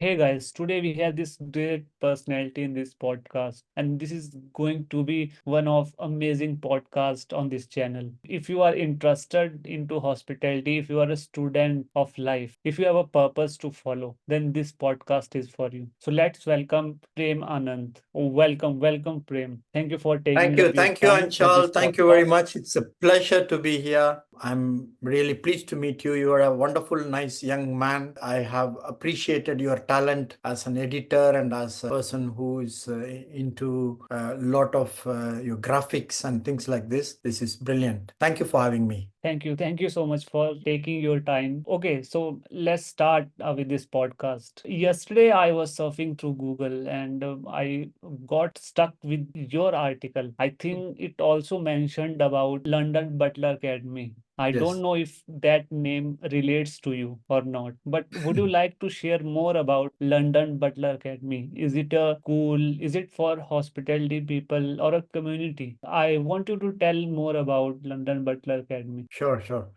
Hey guys, today we have this great personality in this podcast, and this is going to be one of amazing podcast on this channel. If you are interested into hospitality, if you are a student of life, if you have a purpose to follow, then this podcast is for you. So let's welcome Prem Anand. Oh, welcome Prem. Thank you for Thank taking you. up your Thank you, time for this Anshal. Thank you very podcast. much. It's a pleasure to be here. I'm really pleased to meet you. You are a wonderful, nice young man. I have appreciated your talent as an editor and as a person who is into a lot of your graphics and things like this. This is brilliant. Thank you for having me. Thank you. Thank you so much for taking your time. Okay, so let's start with this podcast. Yesterday, I was surfing through Google and I got stuck with your article. I think it also mentioned about London Butler Academy. I don't Yes. know if that name relates to you or not, but would you like to share more about London Butler Academy? Is it a school? Is it for hospitality people or a community? I want you to tell more about London Butler Academy. Sure, sure.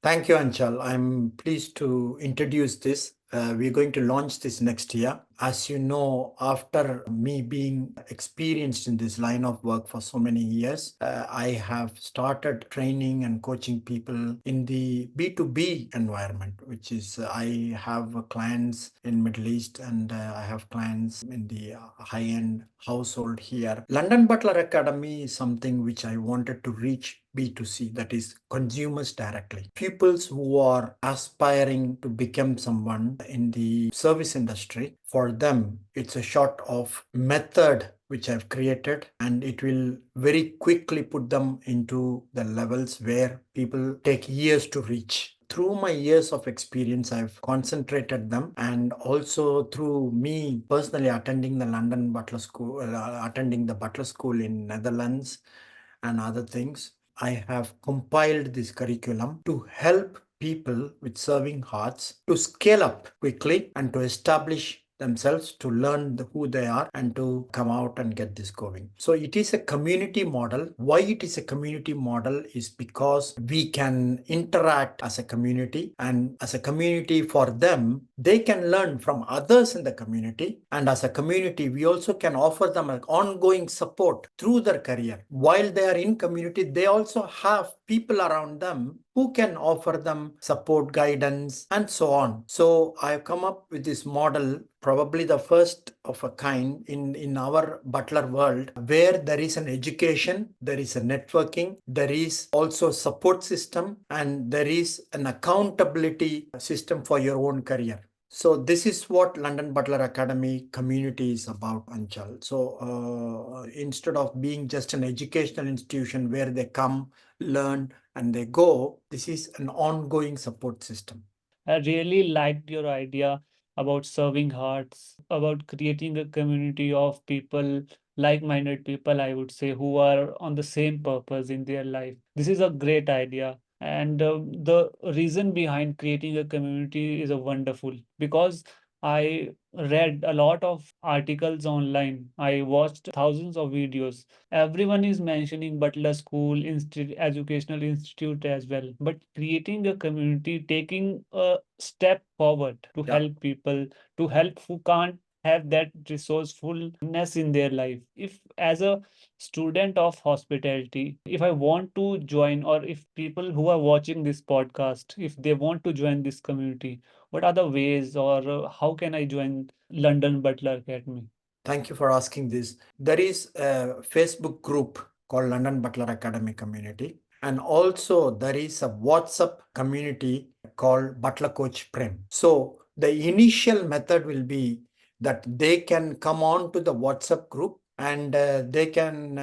Thank you, Anchal. I'm pleased to introduce this. We're going to launch this next year. As you know, after me being experienced in this line of work for so many years, I have started training and coaching people in the B2B environment, which is I have clients in Middle East and I have clients in the high-end household here. London Butler Academy is something which I wanted to reach B2C, that is consumers directly. Pupils who are aspiring to become someone in the service industry, for them, it's a sort of method which I've created, and it will very quickly put them into the levels where people take years to reach. Through my years of experience, I've concentrated them, and also through me personally attending the London Butler School, attending the Butler School in Netherlands and other things, I have compiled this curriculum to help people with serving hearts to scale up quickly and to establish themselves, to learn who they are and to come out and get this going. So it is a community model. Why it is a community model is because we can interact as a community, and as a community, for them, they can learn from others in the community, and as a community we also can offer them an ongoing support through their career. While they are in community, they also have people around them who can offer them support, guidance, and so on. So I've come up with this model, probably the first of a kind in our Butler world, where there is an education, there is a networking, there is also support system, and there is an accountability system for your own career. So this is what London Butler Academy community is about, Anchal. So instead of being just an educational institution where they come, learn, and they go, this is an ongoing support system. I really liked your idea about serving hearts, about creating a community of people, like-minded people, I would say, who are on the same purpose in their life. This is a great idea. And the reason behind creating a community is a wonderful because I read a lot of articles online. I watched thousands of videos. Everyone is mentioning Butler School, Educational Institute as well. But creating a community, taking a step forward to Yeah. help people, to help who can't have that resourcefulness in their life. If as a student of hospitality, if I want to join, or if people who are watching this podcast, if they want to join this community, what are the ways or how can I join London Butler Academy? Thank you for asking this. There is a Facebook group called London Butler Academy Community. And also there is a WhatsApp community called Butler Coach Prem. So the initial method will be that they can come on to the WhatsApp group, and they can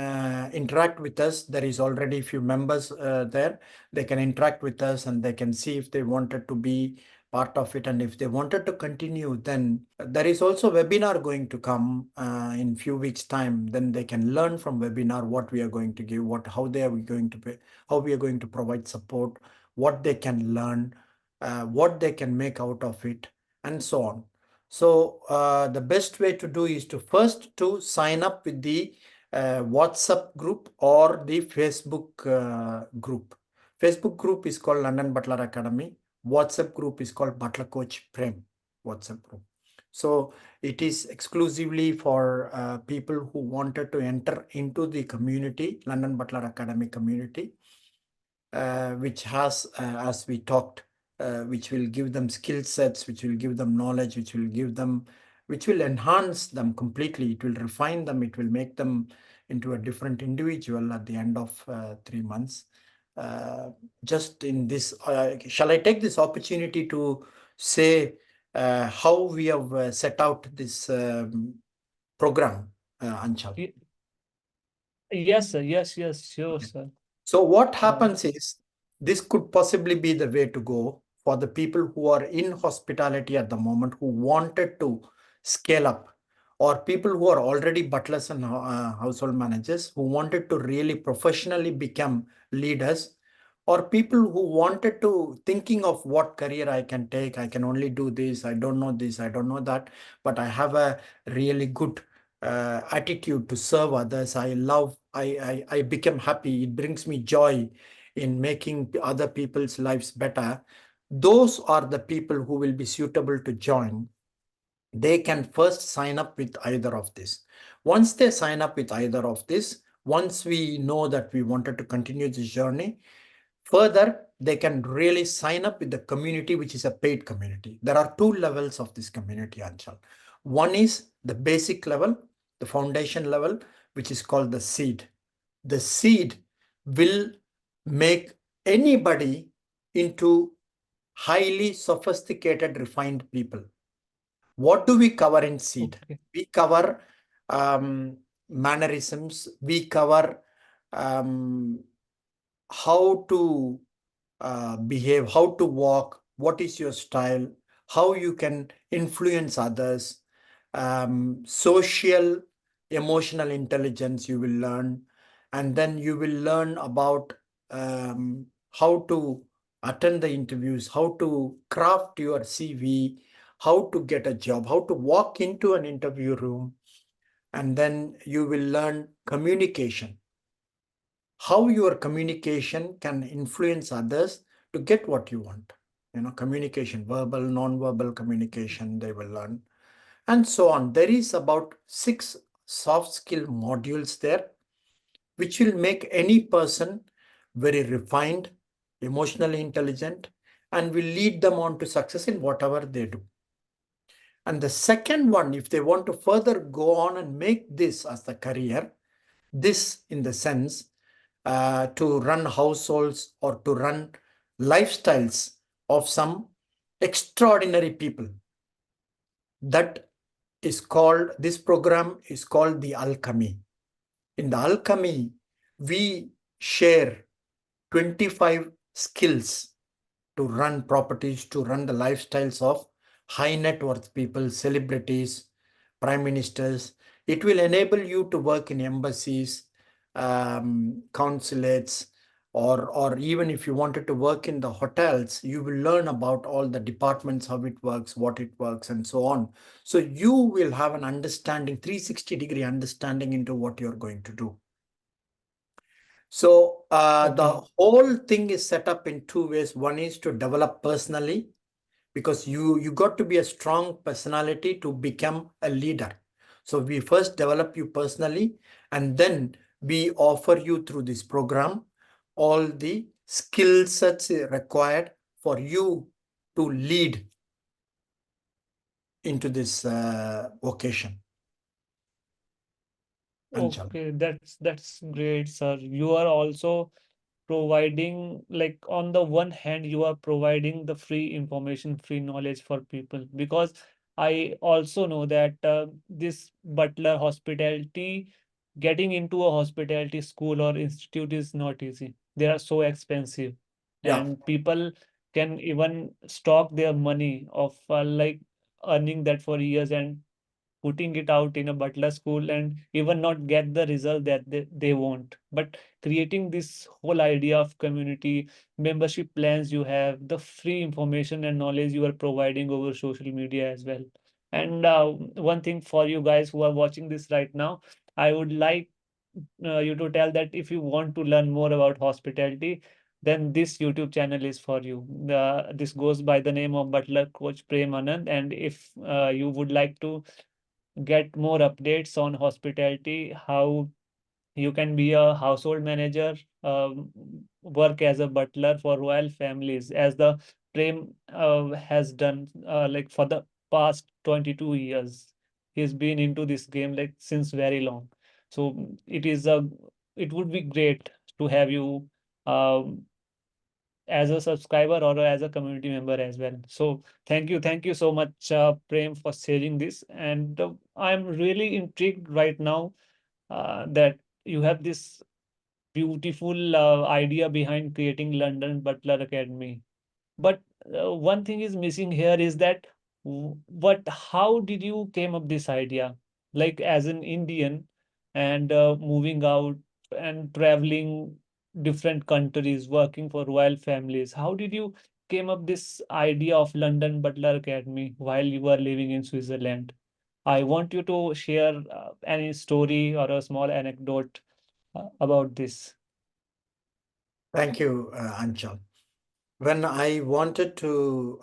interact with us. There is already a few members there. They can interact with us and they can see if they wanted to be part of it, and if they wanted to continue, then there is also webinar going to come in few weeks time. Then they can learn from webinar what we are going to give, what how they are going to pay, how we are going to provide support, what they can learn, what they can make out of it, and so on. So the best way to do is to first to sign up with the WhatsApp group or the Facebook group. Facebook group is called London Butler Academy. WhatsApp group is called Butler Coach Prem WhatsApp group. So it is exclusively for people who wanted to enter into the community, London Butler Academy community, which has, as we talked, which will give them skill sets, which will give them knowledge, which will enhance them completely. It will refine them. It will make them into a different individual at the end of 3 months. Uh, just in this, shall I take this opportunity to say how we have set out this program, Anchal? Ye- Yes, sir. Yes, yes, sure, Okay. sir. So what Uh, happens is this could possibly be the way to go for the people who are in hospitality at the moment who wanted to scale up, or people who are already butlers and household managers who wanted to really professionally become leaders, or people who wanted to thinking of what career I can take. I can only do this. I don't know this. I don't know that, but I have a really good attitude to serve others. I love, I become happy. It brings me joy in making other people's lives better. Those are the people who will be suitable to join. They can first sign up with either of this. Once they sign up with either of this, once we know that we wanted to continue this journey, further, they can really sign up with the community, which is a paid community. There are two levels of this community, Anchal. One is the basic level, the foundation level, which is called the seed. The seed will make anybody into highly sophisticated, refined people. What do we cover in seed? okay, We cover mannerisms, we cover um, how to behave, how to walk, what is your style, how you can influence others, social, emotional intelligence you will learn, and then you will learn about how to attend the interviews, how to craft your CV, how to get a job, how to walk into an interview room, and then you will learn communication, how your communication can influence others to get what you want. Communication, verbal, non-verbal communication, they will learn, and so on. There is about 6 soft skill modules there, which will make any person very refined, emotionally intelligent, and will lead them on to success in whatever they do. And the second one, if they want to further go on and make this as the career, this in the sense to run households or to run lifestyles of some extraordinary people. That is called, this program is called the Alchemy. In the Alchemy, we share 25 skills to run properties, to run the lifestyles of high net worth people, celebrities, prime ministers. It will enable you to work in embassies, consulates, or even if you wanted to work in the hotels, you will learn about all the departments, how it works, what it works, and so on. So you will have an understanding, 360-degree understanding into what you're going to do. So okay, the whole thing is set up in two ways. One is to develop personally, because you got to be a strong personality to become a leader. So we first develop you personally, and then we offer you through this program all the skill sets required for you to lead into this vocation, Anchal. okay. That's great, sir. You are also providing, like, on the one hand you are providing the free information, free knowledge for people, because I also know that this butler hospitality, getting into a hospitality school or institute is not easy. They are so expensive, Yeah. and people can even stock their money of like earning that for years and putting it out in a butler school and even not get the result that they want. But creating this whole idea of community membership plans, you have the free information and knowledge you are providing over social media as well. And one thing for you guys who are watching this right now, I would like you to tell that if you want to learn more about hospitality, then this YouTube channel is for you. This goes by the name of Butler Coach Prem Anand. And if you would like to get more updates on hospitality, how you can be a household manager, work as a butler for royal families, as the Prem has done like for the past 22 years. He's been into this game like since very long. So it would be great to have you um, as a subscriber or as a community member as well. So thank you so much, Prem, for sharing this. And I'm really intrigued right now that you have this beautiful idea behind creating London Butler Academy. But one thing is missing here is that what how did you came up this idea? Like as an Indian and moving out and traveling different countries, working for royal families. How did you came up this idea of London Butler Academy while you were living in Switzerland? I want you to share any story or a small anecdote about this. Thank you, Anchal. When I wanted to,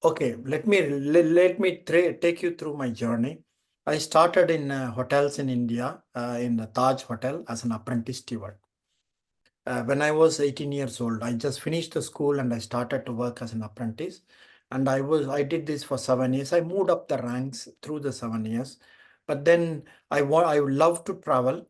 okay, let me take you through my journey. I started in hotels in India, in the Taj Hotel as an apprentice steward. When I was 18 years old, I just finished the school and I started to work as an apprentice. And I did this for 7 years. I moved up the ranks through the 7 years. But then I would love to travel,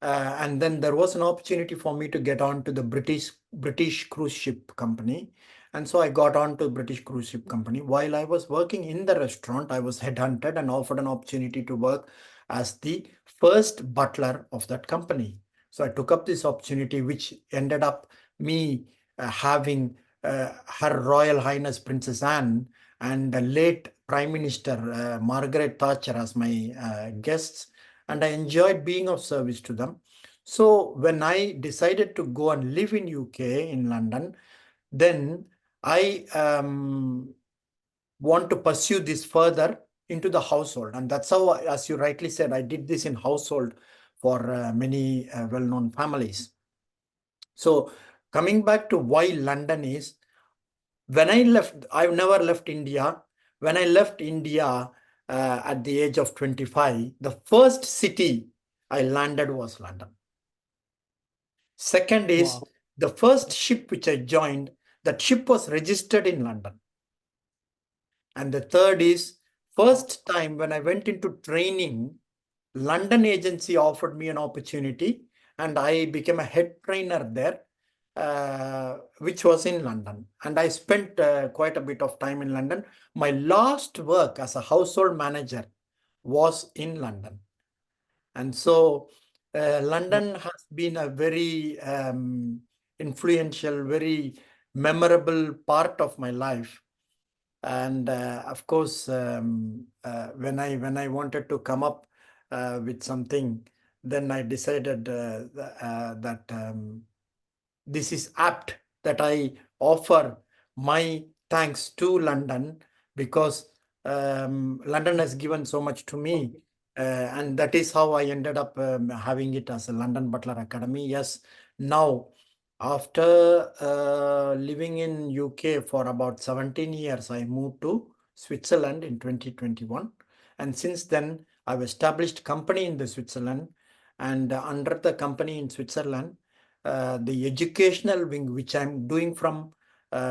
and then there was an opportunity for me to get on to the British cruise ship company. And so I got on to British cruise ship company. While I was working in the restaurant, I was headhunted and offered an opportunity to work as the first butler of that company. So I took up this opportunity, which ended up me having Her Royal Highness Princess Anne and the late Prime Minister Margaret Thatcher as my guests, and I enjoyed being of service to them. So when I decided to go and live in UK in London, then I want to pursue this further into the household, and that's how, as you rightly said, I did this in household for many well-known families. So coming back to why London is, when I left, I've never left India. When I left India at the age of 25, the first city I landed was London. Second is Wow. the first ship which I joined, that ship was registered in London. And the third is first time when I went into training, London agency offered me an opportunity and I became a head trainer there, which was in London. And I spent quite a bit of time in London. My last work as a household manager was in London. And so London has been a very influential, very memorable part of my life. And of course, when I wanted to come up with something, then I decided that this is apt that I offer my thanks to London, because London has given so much to me. Okay. And that is how I ended up having it as a London Butler Academy. Yes, now after living in UK for about 17 years, I moved to Switzerland in 2021. And since then, I've established company in the Switzerland. And under the company in Switzerland, the educational wing, which I'm doing from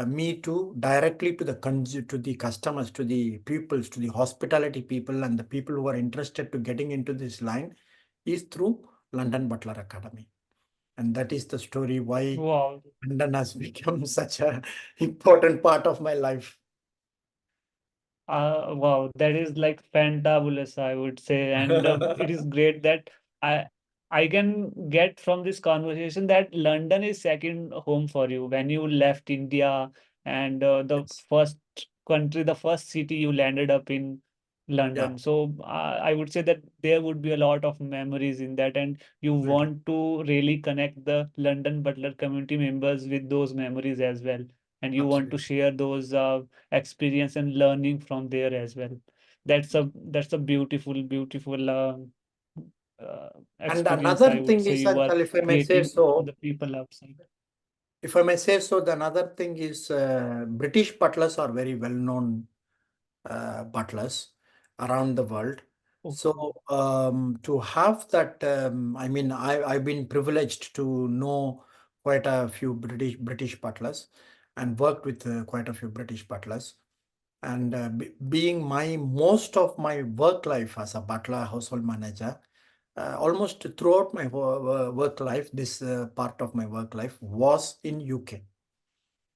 me to directly to to the customers, to the pupils, to the hospitality people, and the people who are interested to getting into this line, is through London Butler Academy. And that is the story why Wow. London has become such an important part of my life. Wow, that is like fantabulous, I would say, and it is great that I I can get from this conversation that London is second home for you when you left India, and the first country, the first city you landed up in Yeah, London. So I would say that there would be a lot of memories in that, and you absolutely. want to really connect the London Butler community members with those memories as well, and you want to Absolutely. share those experience and learning from there as well. That's a beautiful uh, And experience, another I would thing say, is, you are Anshul, if I may say creating for so, the people outside. If I may say so, the another thing is British butlers are very well known butlers around the world. Okay. So to have that, I mean, I've been privileged to know quite a few British butlers and worked with quite a few British butlers. And being my most of my work life as a butler, household manager, almost throughout my work life, this part of my work life was in UK.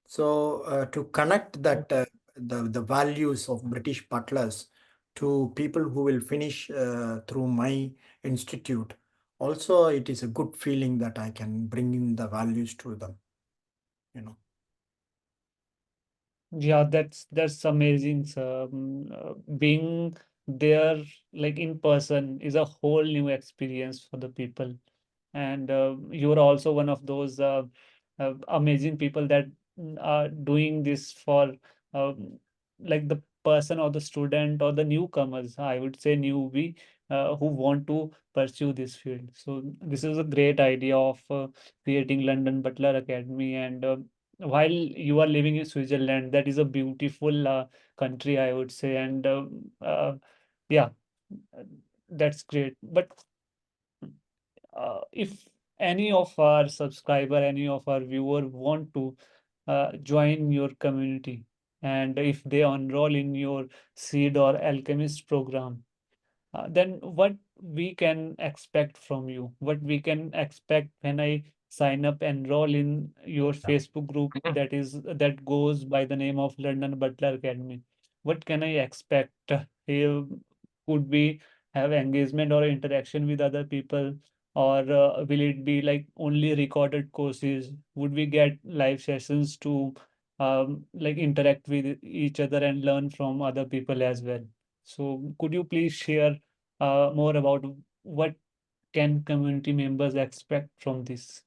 So to connect Oh, that the values of British butlers to people who will finish through my institute, also it is a good feeling that I can bring in the values to them. You know, yeah, that's amazing, sir. Being there like in person is a whole new experience for the people. And you are also one of those amazing people that are doing this for um, like the person or the student or the newcomers, I would say newbie, who want to pursue this field. So this is a great idea of creating London Butler Academy. And while you are living in Switzerland, that is a beautiful country, I would say. And yeah, uh, that's great. But if any of our subscriber, any of our viewer want to join your community, and if they enroll in your seed or alchemist program, then what we can expect from you? What we can expect when I sign up, enroll in your yeah, Facebook group that goes by the name of London Butler Academy? What can I expect? Here could we have engagement or interaction with other people, or will it be like only recorded courses? Would we get live sessions to like interact with each other and learn from other people as well? So could you please share more about what can community members expect from this?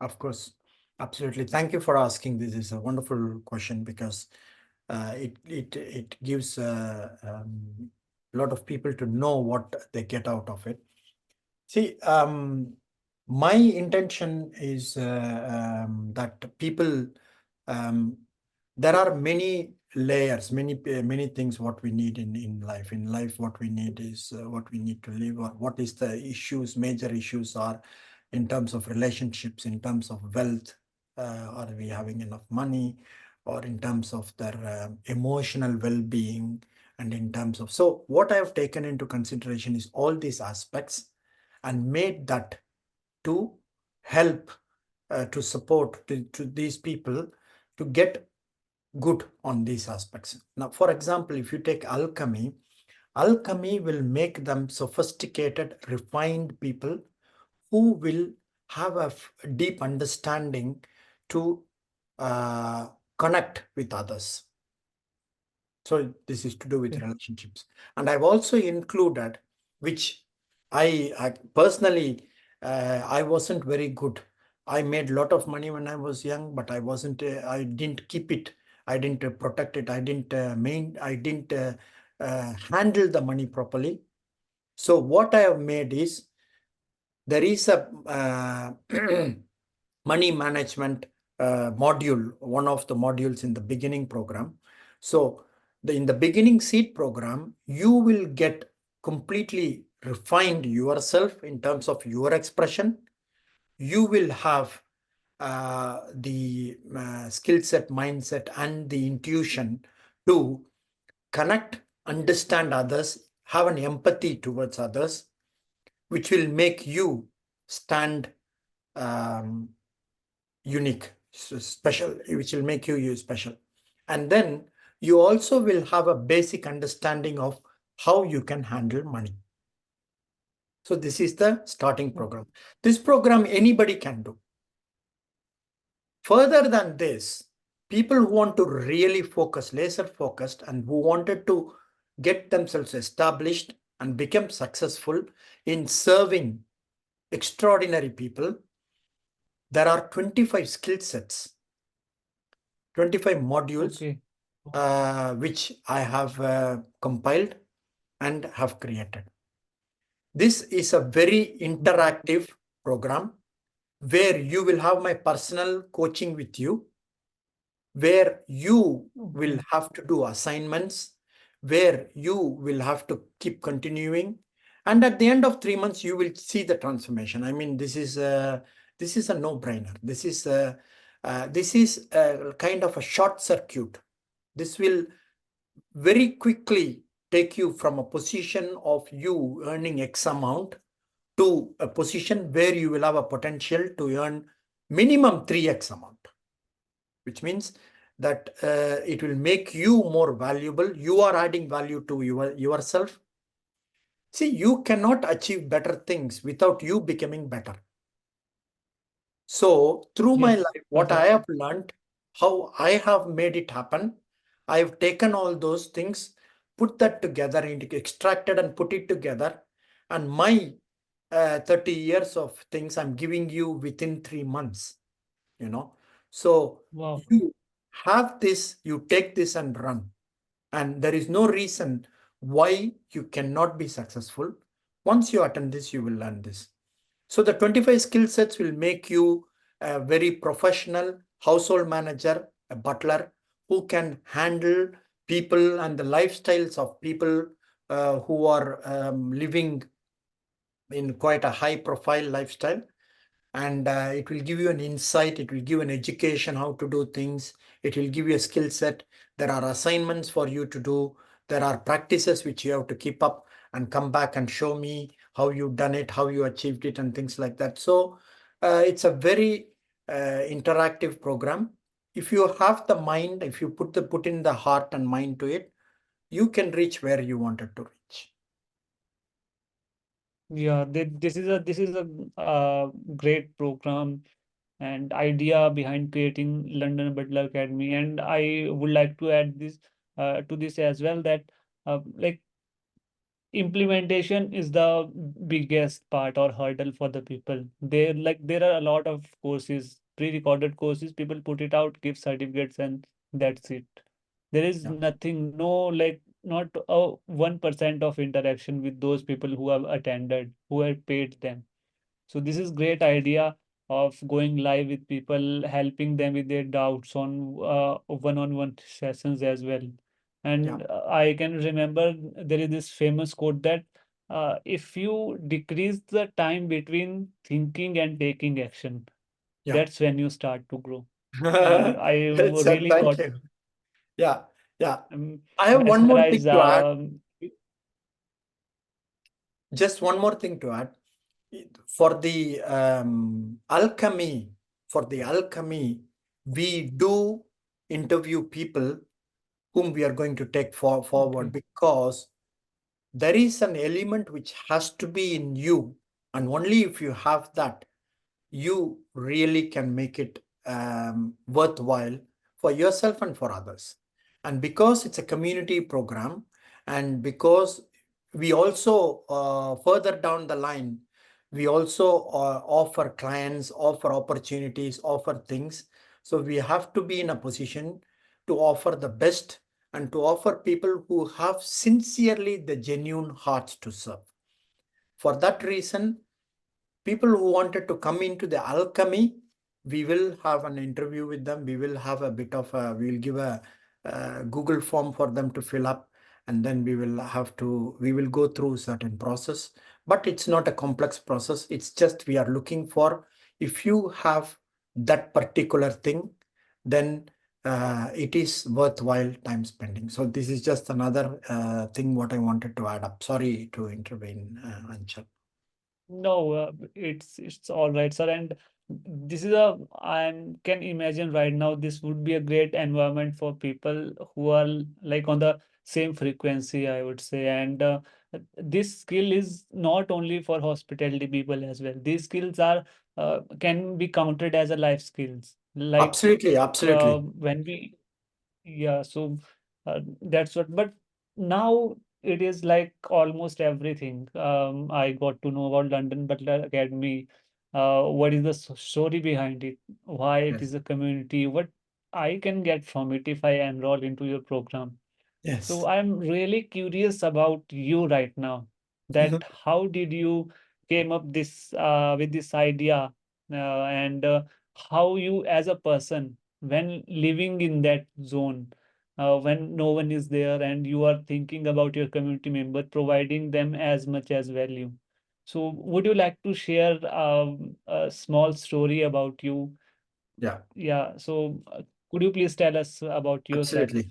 of course, absolutely. Thank you for asking. This is a wonderful question because it gives a lot of people to know what they get out of it. See, my intention is that people, um, there are many layers, many things what we need in life. In life, what we need is what we need to live, or what is the issues, major issues are in terms of relationships, in terms of wealth, are we having enough money, or in terms of their emotional well-being, and in terms of, so what I have taken into consideration is all these aspects and made that to help to support to these people to get good on these aspects. Now, for example, if you take alchemy, alchemy will make them sophisticated, refined people who will have a deep understanding to uh, connect with others. So this is to do with Okay. relationships. And I've also included, which I personally, I wasn't very good. I made a lot of money when I was young, but I didn't keep it. I didn't protect it. I didn't handle the money properly. So what I have made is, there is a money management module, one of the modules in the beginning program. So in the beginning seed program, you will get completely refined yourself in terms of your expression. You will have the skill set, mindset, and the intuition to connect, understand others, have an empathy towards others, which will make you stand um, unique, special, which will make you special. And then you also will have a basic understanding of how you can handle money. So this is the starting program. This program anybody can do. Further than this, people who want to really focus, laser focused, and who wanted to get themselves established and become successful in serving extraordinary people, there are 25 skill sets, 25 modules, Okay. which I have compiled and have created. This is a very interactive program. where you will have my personal coaching with you, where you will Okay. have to do assignments, where you will have to keep continuing. And at the end of 3 months, you will see the transformation. I mean, this is a no-brainer. This is a kind of a short circuit. This will very quickly take you from a position of you earning X amount to a position where you will have a potential to earn minimum 3x amount, which means that it will make you more valuable. You are adding value to yourself. See, you cannot achieve better things without you becoming better. So through my Yes, life, what I have exactly. learned, how I have made it happen, I have taken all those things, put that together, extracted and put it together. And my 30 years of things I'm giving you within 3 months, you know. So Wow. you have this, you take this and run. And there is no reason why you cannot be successful. Once you attend this, you will learn this. So the 25 skill sets will make you a very professional household manager, a butler who can handle people and the lifestyles of people who are living in quite a high profile lifestyle. And it will give you an insight, it will give an education how to do things, it will give you a skill set. There are assignments for you to do, there are practices which you have to keep up and come back and show me how you done it, how you achieved it, and things like that. So it's a very interactive program. If you have the mind, if you put in the heart and mind to it, you can reach where you wanted to reach. Yeah, this is a great program and idea behind creating London Butler Academy. And I would like to add this to this as well, that like implementation is the biggest part or hurdle for the people. There are a lot of courses, pre-recorded courses, people put it out, give certificates, and that's it. There is Yeah, nothing, no, like not a 1% of interaction with those people who have attended, who have paid them. So this is great idea of going live with people, helping them with their doubts on one-on-one sessions as well. yeah, And I can remember there is this famous quote that if you decrease the time between thinking and taking action, yeah. that's when you start to grow. And I really Thank got you. Yeah, yeah. um, I have one more thing mesmerized. to add. Just one more thing to add. For the alchemy, we do interview people whom we are going to take forward, Okay. because there is an element which has to be in you, and only if you have that, you really can make it worthwhile for yourself and for others. And because it's a community program, and because we also further down the line, we also offer clients, offer opportunities, offer things. So we have to be in a position to offer the best and to offer people who have sincerely the genuine hearts to serve. For that reason, people who wanted to come into the alchemy, we will have an interview with them. We will have a bit of a, we will give a Google form for them to fill up, and then we will go through certain process. But it's not a complex process. It's just we are looking for, if you have that particular thing, then it is worthwhile time spending. So this is just another thing what I wanted to add up. Sorry to intervene, Anchal. No, it's all right, sir. And this is a I can imagine right now this would be a great environment for people who are like on the same frequency, I would say. And this skill is not only for hospitality people as well. These skills are can be counted as a life skills. Like Absolutely, absolutely. when we yeah, so that's what. But now it is like almost everything. I got to know about London Butler Academy. What is the story behind it? Why it Yes. is a community? What I can get from it if I enroll into your program. So Yes. I'm really curious about you right now. That Mhm. how did you came up this with this idea and how you as a person, when living in that zone, when no one is there and you are thinking about your community member, providing them as much as value. So would you like to share a small story about you? Yeah, Yeah, so could you please tell us about yourself? absolutely.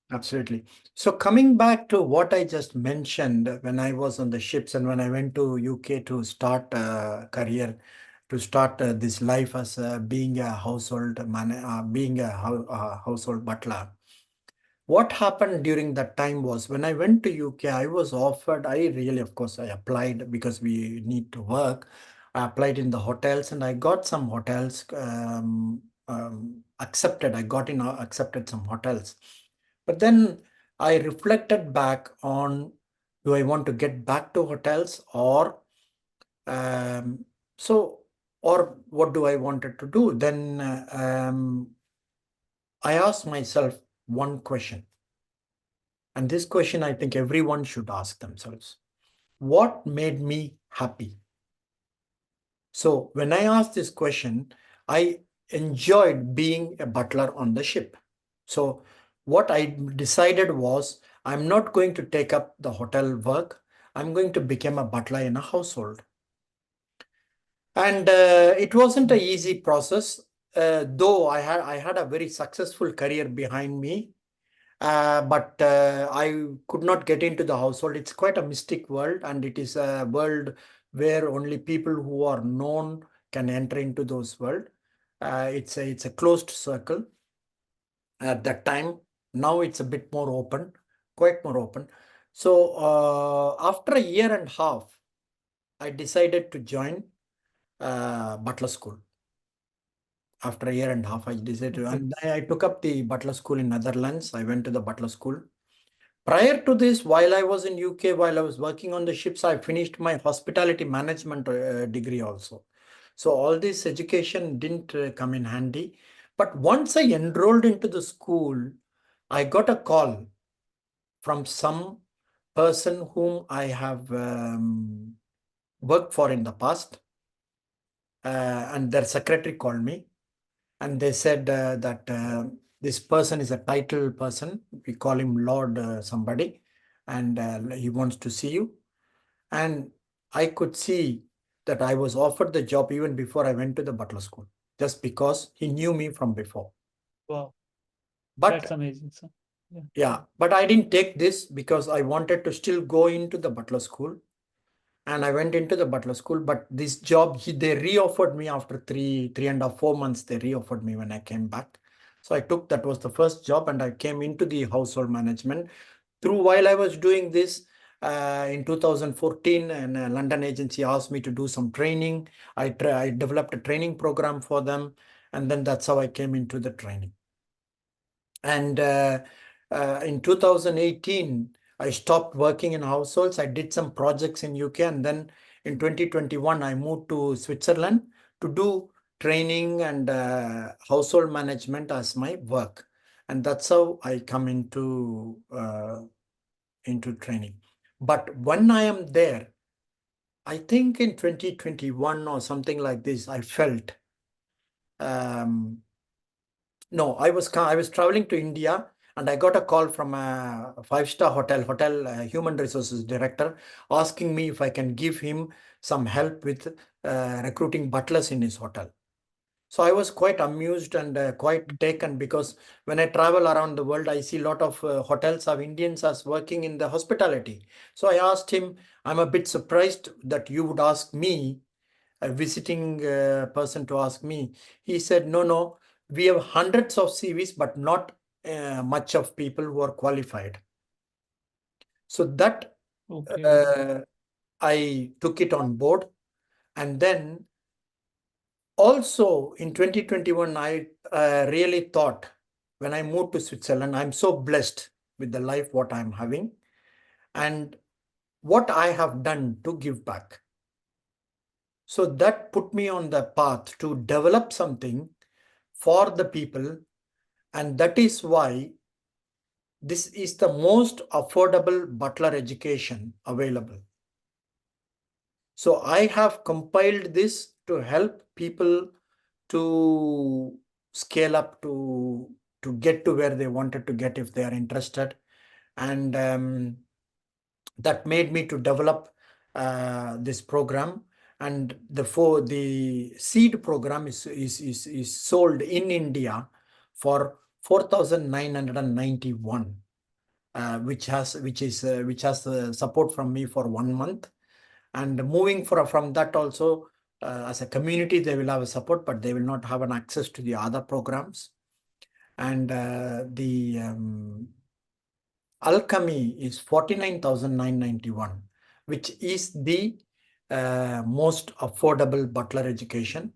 Absolutely. So coming back to what I just mentioned, when I was on the ships and when I went to UK to start a career, to start this life as being a being a household butler. What happened during that time was when I went to UK, I was offered, I really, of course, I applied because we need to work. I applied in the hotels and I got some hotels accepted. I got in accepted some hotels. But then I reflected back on, do I want to get back to hotels um, so or what do I wanted to do? Then I asked myself one question. And this question, I think everyone should ask themselves. What made me happy? So when I asked this question, I enjoyed being a butler on the ship. So what I decided was I'm not going to take up the hotel work. I'm going to become a butler in a household. And it wasn't an Mm. easy process, though I had a very successful career behind me. But I could not get into the household. It's quite a mystic world, and it is a world where only people who are known can enter into those world. It's a closed circle at that time. Now it's a bit more open, quite more open. So after a year and a half, I decided to join Butler School. After a year and a half, I decided to, Okay. and I took up the Butler School in Netherlands. I went to the Butler School. Prior to this, while I was in UK, while I was working on the ships, I finished my hospitality management degree also. So all this education didn't come in handy. But once I enrolled into the school, I got a call from some person whom I have worked for in the past, and their secretary called me and they said that this person is a title person. We call him Lord somebody, and he wants to see you. And I could see that I was offered the job even before I went to the Butler School, just because he knew me from before. Wow, that's But amazing, sir. Yeah. yeah, but I didn't take this because I wanted to still go into the Butler School. And I went into the Butler School, but this job they reoffered me after 3.5 4 months. They reoffered me when I came back, so I took that was the first job, and I came into the household management. Through while I was doing this in 2014, and a London agency asked me to do some training. I developed a training program for them, and then that's how I came into the training. And in 2018, I stopped working in households. I did some projects in UK, and then in 2021, I moved to Switzerland to do training and household management as my work. And that's how I come into training. But when I am there, I think in 2021 or something like this, I felt um, no, I was traveling to India and I got a call from a five-star hotel human resources director asking me if I can give him some help with recruiting butlers in his hotel. So I was quite amused and quite taken because when I travel around the world, I see a lot of hotels have Indians as working in the hospitality. So I asked him, I'm a bit surprised that you would ask me, a visiting person to ask me. He said, no, no, we have hundreds of CVs, but not much of people who are qualified. So that Okay, okay. uh, I took it on board. And then also in 2021, I really thought when I moved to Switzerland, I'm so blessed with the life what I'm having and what I have done to give back. So that put me on the path to develop something for the people. And that is why this is the most affordable butler education available. So I have compiled this to help people to scale up to get to where they wanted to get if they are interested. And that made me to develop this program. And the seed program is sold in India for 4,991, which has support from me for 1 month. And moving from that also, as a community, they will have a support, but they will not have an access to the other programs. And the Alchemy is 49,991, which is the most affordable butler education.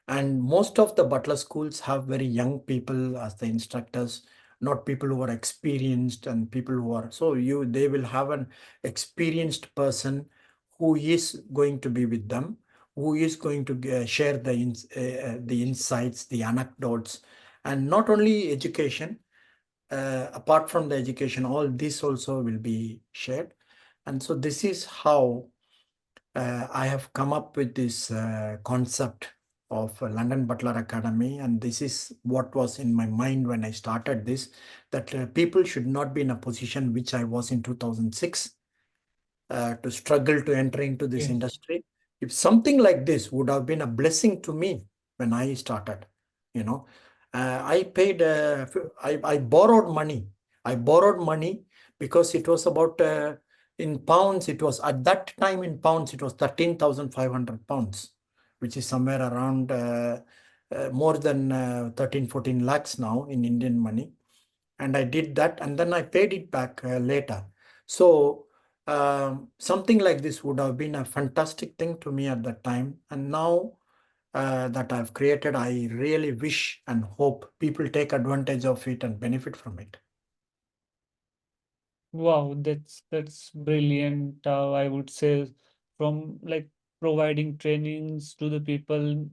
And most of the butler schools have very young people as the instructors, not people who are experienced and people who are, so they will have an experienced person who is going to be with them, who is going to share the insights, the anecdotes, and not only education, apart from the education, all this also will be shared. And so this is how I have come up with this concept of London Butler Academy. And this is what was in my mind when I started this, that people should not be in a position which I was in 2006, to struggle to enter into this Yes. industry. If something like this would have been a blessing to me when I started, you know, I paid, I borrowed money. I borrowed money because it was about, in pounds, it was at that time in pounds, it was 13,500 pounds, which is somewhere around more than 13, 14 lakhs now in Indian money. And I did that, and then I paid it back later. So something like this would have been a fantastic thing to me at that time. And now that I've created, I really wish and hope people take advantage of it and benefit from it. Wow, that's brilliant. I would say from like providing trainings to the people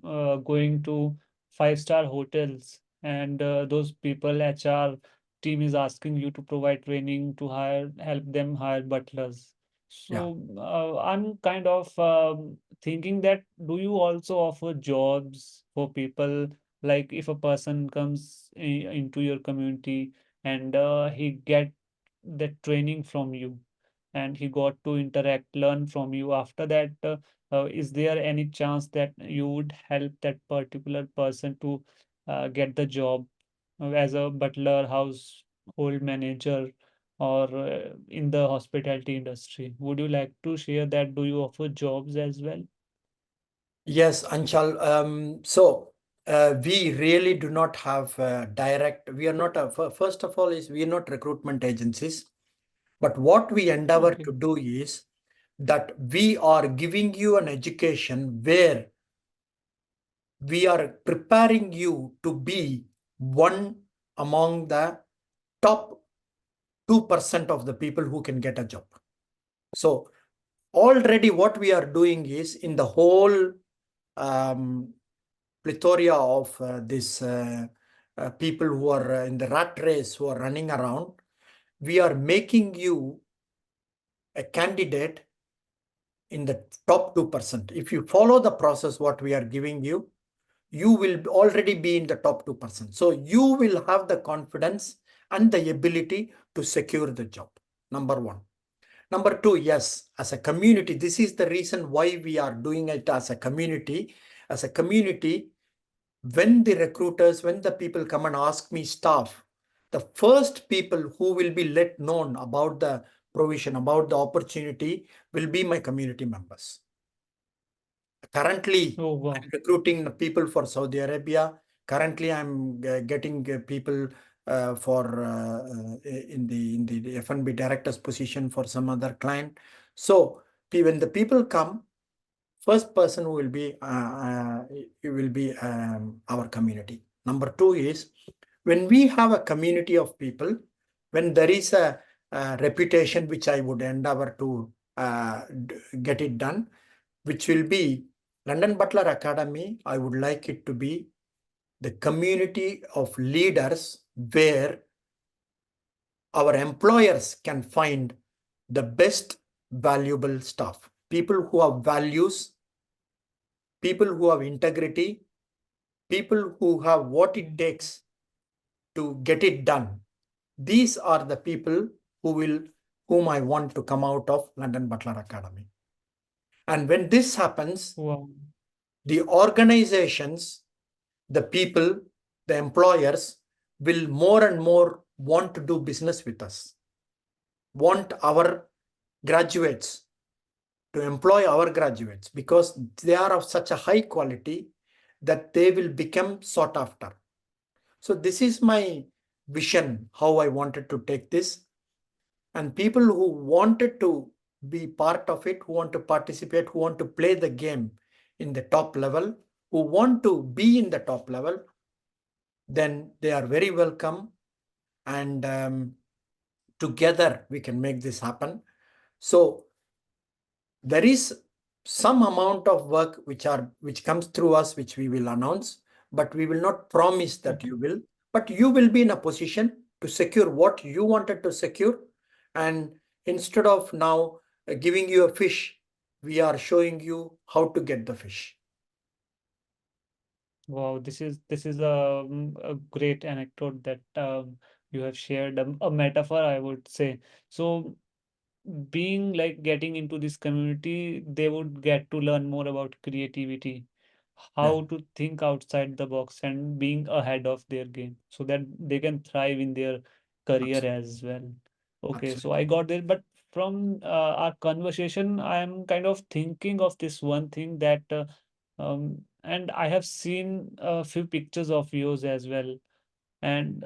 going to five-star hotels, and those people HR team is asking you to provide training to help them hire butlers. Yeah. So I'm kind of thinking that do you also offer jobs for people, like if a person comes into your community and he get that training from you and he got to interact, learn from you. After that, is there any chance that you would help that particular person to get the job as a butler, household manager, or in the hospitality industry? Would you like to share that? Do you offer jobs as well? Yes, Anshal. So we really do not have direct. We are not. First of all, is we are not recruitment agencies. But what we endeavor Okay. to do is that we are giving you an education where we are preparing you to be one among the top 2% of the people who can get a job. So already what we are doing is in the whole um, plethora of these people who are in the rat race, who are running around, we are making you a candidate in the top 2%. If you follow the process, what we are giving you, you will already be in the top 2%. So you will have the confidence and the ability to secure the job. Number one. Number two, yes, as a community, this is the reason why we are doing it as a community. As a community, when the recruiters, when the people come and ask me staff, the first people who will be let known about the provision, about the opportunity, will be my community members. Currently, Oh, I'm wow. recruiting people for Saudi Arabia. Currently, I'm getting people for in the F&B director's position for some other client. So when the people come, first person who will be it will be our community. Number two is when we have a community of people, when there is a reputation which I would endeavor to get it done, which will be London Butler Academy. I would like it to be the community of leaders where our employers can find the best valuable staff. people who have values, people who have integrity, people who have what it takes to get it done. These are the people whom I want to come out of London Butler Academy. And when this happens, Wow. the organizations, the people, the employers will more and more want to do business with us, want our graduates to employ our graduates because they are of such a high quality that they will become sought after. So this is my vision, how I wanted to take this. And people who wanted to be part of it, who want to participate, who want to play the game in the top level, who want to be in the top level, then they are very welcome. And together we can make this happen. So there is some amount of work which comes through us, which we will announce, but we will not promise that Okay. you will. But you will be in a position to secure what you wanted to secure. And instead of now giving you a fish, we are showing you how to get the fish. Wow, this is a great anecdote that you have shared, a metaphor, I would say. So, being like getting into this community, they would get to learn more about creativity, Yeah, how to think outside the box, and being ahead of their game, so that they can thrive in their career absolutely. as well. Okay, so Absolutely. I got there, but from our conversation, I am kind of thinking of this one thing that and I have seen a few pictures of yours as well. And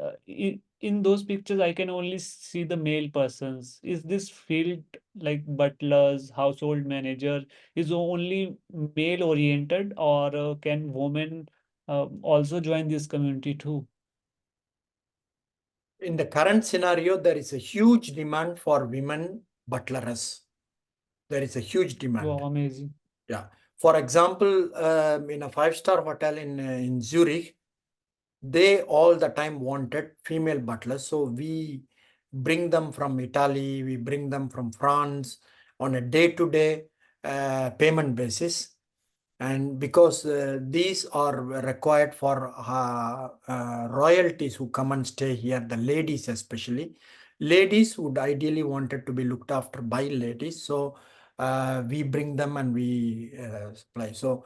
in those pictures, I can only see the male persons. Is this field like butlers, household manager, is only male oriented, or can women also join this community too? In the current scenario, there is a huge demand for women butlers. There is a huge demand. Wow, amazing. Yeah. For example, in a five-star hotel in Zurich, they all the time wanted female butlers. So we bring them from Italy, we bring them from France on a day-to-day payment basis. And because these are required for royalties who come and stay here, the ladies especially, ladies would ideally wanted to be looked after by ladies. So we bring them and we supply. So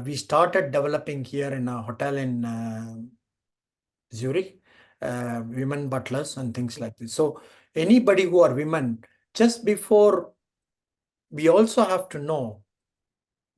we started developing here in a hotel in Zurich, women butlers and things like this. So anybody who are women, just before, we also have to know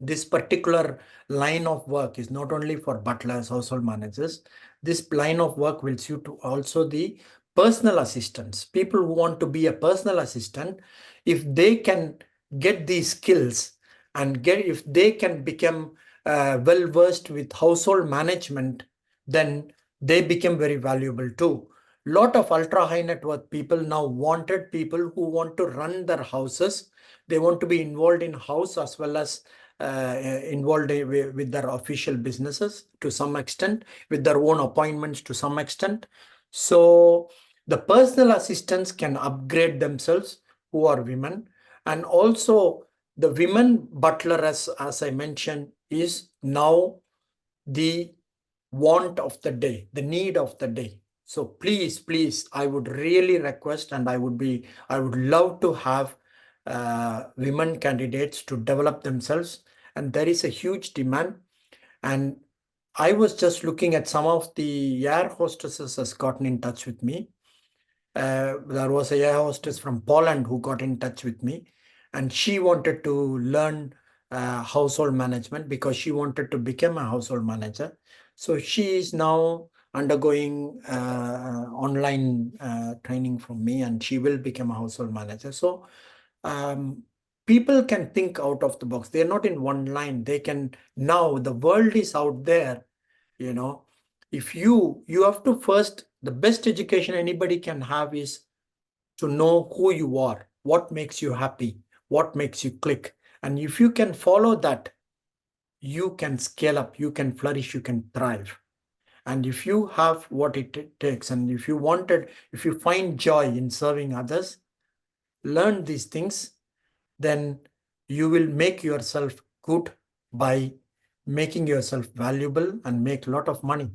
this particular line of work is not only for butlers, household managers. This line of work will suit to also the personal assistants, people who want to be a personal assistant. If they can get these skills and get, if they can become well versed with household management, then they become very valuable too. Lot of ultra high net worth people now wanted people who want to run their houses. They want to be involved in house as well as involved with their official businesses to some extent, with their own appointments to some extent. So the personal assistants can upgrade themselves who are women. And also the women butler, as I mentioned, is now the want of the day, the need of the day. So please, I would really request, and I would love to have women candidates to develop themselves. And there is a huge demand. And I was just looking at some of the air hostesses has gotten in touch with me. There was a air hostess from Poland who got in touch with me, and she wanted to learn household management because she wanted to become a household manager. So she is now undergoing online training from me, and she will become a household manager. So um, people can think out of the box. They're not in one line. They can, now the world is out there, you know. If you have to first, the best education anybody can have is to know who you are, what makes you happy, what makes you click. And if you can follow that, you can scale up, you can flourish, you can thrive. And if you have what it takes, and if you find joy in serving others, learn these things, then you will make yourself good by making yourself valuable and make a lot of money,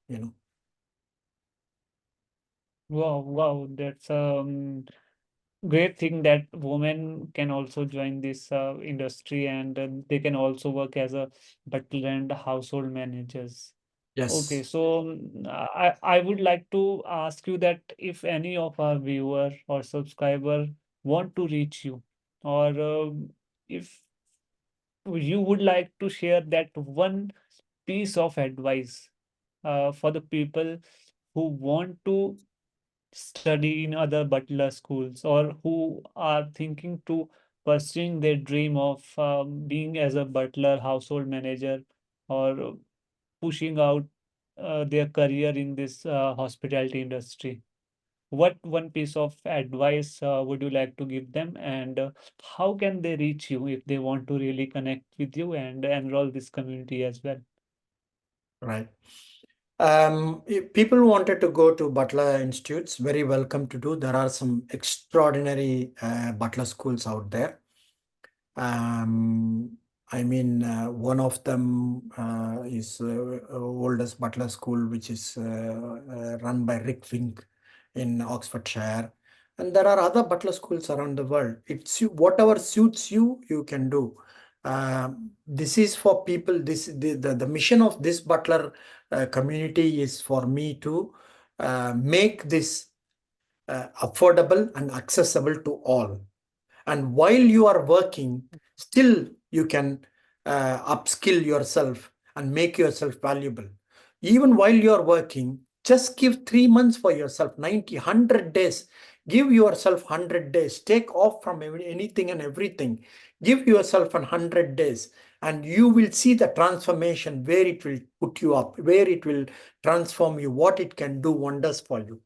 you know. Wow, wow, that's great thing that women can also join this industry, and they can also work as a butler and household managers. Okay, Yes. so I would like to ask you that if any of our viewer or subscriber want to reach you, or if you would like to share that one piece of advice for the people who want to study in other butler schools, or who are thinking to pursuing their dream of being as a butler, household manager, or pushing out their career in this hospitality industry. What one piece of advice would you like to give them, and how can they reach you if they want to really connect with you and enroll this community as well? Right. If people wanted to go to Butler Institutes, very welcome to do. There are some extraordinary Butler schools out there. Um, I mean, one of them is oldest Butler School, which is run by Rick Fink in Oxfordshire. And there are other Butler schools around the world. It's you, whatever suits you, you can do. This is for people. The mission of this Butler community is for me to make this affordable and accessible to all. And while you are working, still you can upskill yourself and make yourself valuable. Even while you are working, just give 3 months for yourself, 90, 100 days. Give yourself 100 days. Take off from anything and everything. Give yourself 100 days, and you will see the transformation, where it will put you up, where it will transform you, what it can do wonders for you.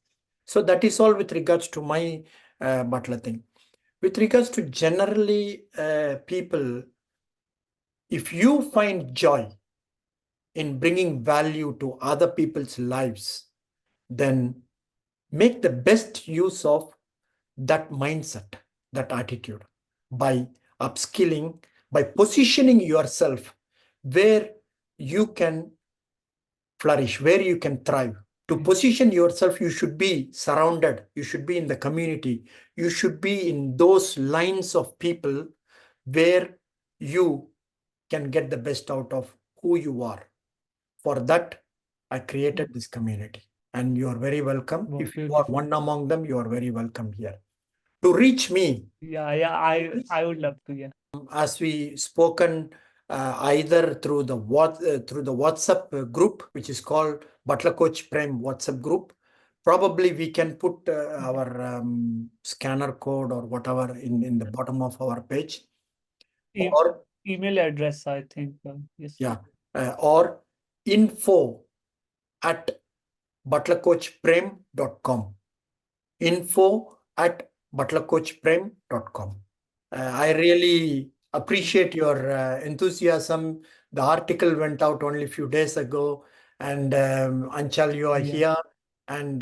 So that is all with regards to my Butler thing. With regards to generally people, if you find joy in bringing value to other people's lives, then make the best use of that mindset, that attitude, by upskilling, by positioning yourself where you can flourish, where you can thrive. To Mm. position yourself, you should be surrounded, you should be in the community, you should be in those lines of people where you can get the best out of who you are. For that, I Mm. created this community, and you are very welcome. Wow, If you are beautiful. one among them, you are very welcome here. To reach me, Yeah, yeah, I would love to. Yeah, as we spoken, either through the WhatsApp group, which is called Butler Coach Prem WhatsApp group. Probably we can put yeah. our scanner code or whatever in the bottom of our page, E or email address, I think. Yes. yeah, or info at butlercoachprem.com. Info at butlercoachprem.com. I really Mm. appreciate your enthusiasm. The article went out only a few days ago, and Anchal, you are Yeah, here, and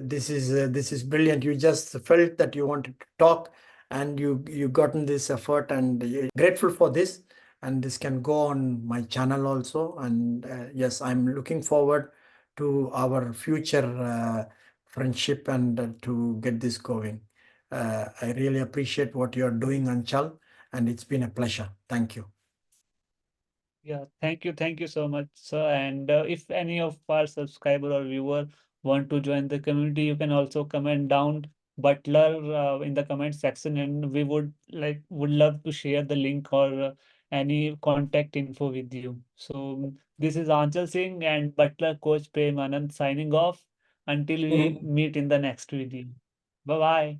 this is brilliant. You just felt that you wanted to talk, and you gotten this effort, and grateful for this. And this can go on my channel also. And yes, I'm looking forward to our future friendship and to get this going. I really appreciate what you're doing, Anchal, and it's been a pleasure. Thank you. yeah. Thank you so much, sir. And if any of our subscriber or viewer want to join the community, you can also comment down Butler in the comment section, and we would love to share the link or any contact info with you. So this is Anchal Singh and Butler Coach Prem Anand signing off until we Mhm. meet in the next video. Bye bye.